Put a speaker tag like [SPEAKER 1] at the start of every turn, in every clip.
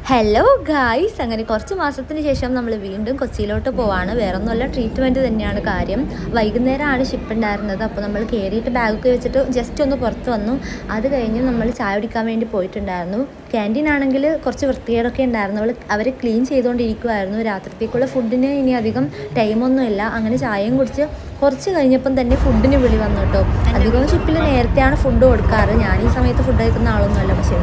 [SPEAKER 1] Hello guys, അങ്ങനെ കുറച്ച് മാസത്തിന് ശേഷം നമ്മൾ വീണ്ടും കൊച്ചിയിലോട്ട് പോവാണ്. വേറെ ഒന്നുമല്ല, ട്രീറ്റ്മെൻറ്റ് തന്നെയാണ് കാര്യം. വൈകുന്നേരമാണ് ഷിപ്പ് ഉണ്ടായിരുന്നത്. അപ്പോൾ നമ്മൾ കയറിയിട്ട് ബാഗൊക്കെ വെച്ചിട്ട് ജസ്റ്റ് ഒന്ന് പുറത്ത് വന്നു. അത് കഴിഞ്ഞ് നമ്മൾ ചായ കുടിക്കാൻ വേണ്ടി പോയിട്ടുണ്ടായിരുന്നു. ക്യാൻറ്റീൻ ആണെങ്കിൽ കുറച്ച് വൃത്തികേടൊക്കെ ഉണ്ടായിരുന്നു. അവർ ക്ലീൻ ചെയ്തുകൊണ്ടിരിക്കുമായിരുന്നു. രാത്രിത്തേക്കുള്ള ഫുഡിന് ഇനി അധികം ടൈമൊന്നുമില്ല. അങ്ങനെ ചായയും കുടിച്ച് കുറച്ച് കഴിഞ്ഞപ്പം തന്നെ ഫുഡിന് വിളി വന്നു കേട്ടോ. അധികവും ഷിപ്പിൽ നേരത്തെയാണ് ഫുഡ് കൊടുക്കാറ്. ഞാൻ ഈ സമയത്ത് ഫുഡ് കഴിക്കുന്ന ആളൊന്നുമല്ല, പക്ഷേ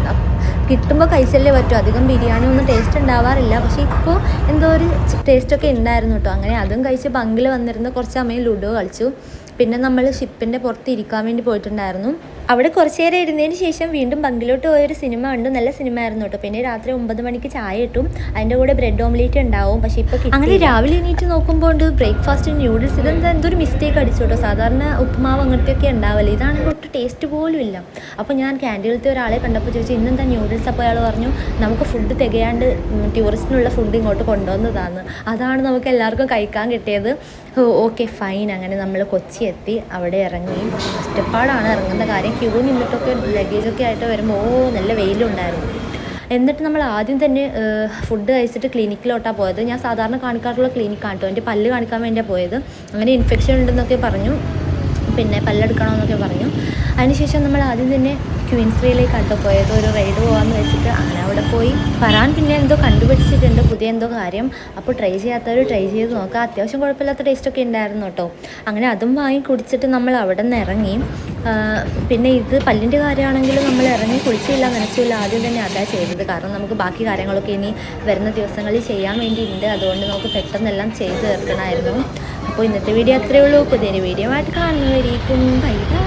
[SPEAKER 1] കിട്ടുമ്പോൾ കഴിച്ചല്ലേ പറ്റും. അധികം ബിരിയാണി ഒന്നും ടേസ്റ്റ് ഉണ്ടാവാറില്ല, പക്ഷേ ഇപ്പോൾ എന്തോ ഒരു ടേസ്റ്റൊക്കെ ഉണ്ടായിരുന്നു കേട്ടോ. അങ്ങനെ അതും കഴിച്ച് ബങ്കിൽ വന്നിരുന്ന് കുറച്ച് സമയം ലുഡോ കളിച്ചു. പിന്നെ നമ്മൾ ഷിപ്പിൻ്റെ പുറത്ത് ഇരിക്കാൻ വേണ്ടി പോയിട്ടുണ്ടായിരുന്നു. അവിടെ കുറച്ച് നേരം ഇരുന്നതിന് ശേഷം വീണ്ടും ബങ്കിലോട്ട് പോയൊരു സിനിമ ഉണ്ട്. നല്ല സിനിമ ആയിരുന്നു കേട്ടോ. പിന്നെ രാത്രി 9 മണിക്ക് ചായ കിട്ടും, അതിൻ്റെ കൂടെ ബ്രെഡ് ഓംലേറ്റ് ഉണ്ടാവും. പക്ഷേ ഇപ്പോൾ അങ്ങനെ രാവിലെ എണീറ്റ് നോക്കുമ്പോൾ ഉണ്ട് ബ്രേക്ക്ഫാസ്റ്റ് ന്യൂഡിൽസ്. എന്തൊരു മിസ്റ്റേക്ക് അടിച്ചു കേട്ടോ. സാധാരണ ഉപ്പുമാവ് അങ്ങനത്തെയൊക്കെ ഉണ്ടാവില്ല, ഇതാണെങ്കിൽ ഒട്ടും ടേസ്റ്റ് പോലും ഇല്ല. അപ്പോൾ ഞാൻ ക്യാൻറ്റീനിലത്തെ ഒരാളെ കണ്ടപ്പോൾ ചോദിച്ചു ഇന്നെന്താ ന്യൂഡിൽസ്. അപ്പോൾ അയാൾ പറഞ്ഞു നമുക്ക് ഫുഡ് തികയാണ്ട് ടൂറിസ്റ്റിനുള്ള ഫുഡ് ഇങ്ങോട്ട് കൊണ്ടുവന്നതാണ്, അതാണ് നമുക്ക് എല്ലാവർക്കും കഴിക്കാൻ കിട്ടിയത്. Okay fine. അങ്ങനെ നമ്മൾ കൊച്ചി എത്തി. അവിടെ ഇറങ്ങി. കഷ്ടപ്പാടാണ് ഇറങ്ങുന്ന കാര്യം. ക്യൂ നിന്നിട്ടൊക്കെ ലഗേജൊക്കെ ആയിട്ട് വരുമ്പോൾ നല്ല വെയിലുണ്ടായിരുന്നു. എന്നിട്ട് നമ്മൾ ആദ്യം തന്നെ ഫുഡ് കഴിച്ചിട്ട് ക്ലിനിക്കിലോട്ടാണ് പോയത്. ഞാൻ സാധാരണ കാണിക്കാറുള്ള ക്ലിനിക്കാണ് കേട്ടോ. എൻ്റെ പല്ല് കാണിക്കാൻ വേണ്ടിയാണ് പോയത്. അങ്ങനെ ഇൻഫെക്ഷൻ ഉണ്ടെന്നൊക്കെ പറഞ്ഞു, പിന്നെ പല്ലെടുക്കണമെന്നൊക്കെ പറഞ്ഞു. അതിനുശേഷം നമ്മൾ ആദ്യം തന്നെ ക്വീൻസ്വേയിലേക്കാട്ടോ പോയത്. ഒരു റൈഡ് പോകാമെന്ന് വെച്ചിട്ട് അങ്ങനെ അവിടെ പോയി. ഫറാൻ പിന്നെ എന്തോ കണ്ടുപിടിച്ചിട്ടുണ്ട്, പുതിയ എന്തോ കാര്യം. അപ്പോൾ ട്രൈ ചെയ്യാത്തവർ ട്രൈ ചെയ്ത് നോക്കുക. അത്യാവശ്യം കുഴപ്പമില്ലാത്ത ടേസ്റ്റൊക്കെ ഉണ്ടായിരുന്നു കേട്ടോ. അങ്ങനെ അതും വാങ്ങി കുടിച്ചിട്ട് നമ്മൾ അവിടെ നിന്ന് ഇറങ്ങി. പിന്നെ ഇത് പല്ലിൻ്റെ കാര്യമാണെങ്കിൽ നമ്മൾ ഇറങ്ങി കുളിച്ചില്ല നനച്ചില്ല, ആദ്യം തന്നെ അതാ ചെയ്തത്. കാരണം നമുക്ക് ബാക്കി കാര്യങ്ങളൊക്കെ ഇനി വരുന്ന ദിവസങ്ങളിൽ ചെയ്യാൻ വേണ്ടിയിട്ടുണ്ട്. അതുകൊണ്ട് നമുക്ക് പെട്ടെന്നെല്ലാം ചെയ്ത് തീർക്കണമായിരുന്നു. അപ്പോൾ ഇന്നത്തെ വീഡിയോ അത്രയേ ഉള്ളൂ. പുതിയൊരു വീഡിയോ ആയിട്ട് കാണുന്നവരേക്കും ബൈ ബൈ.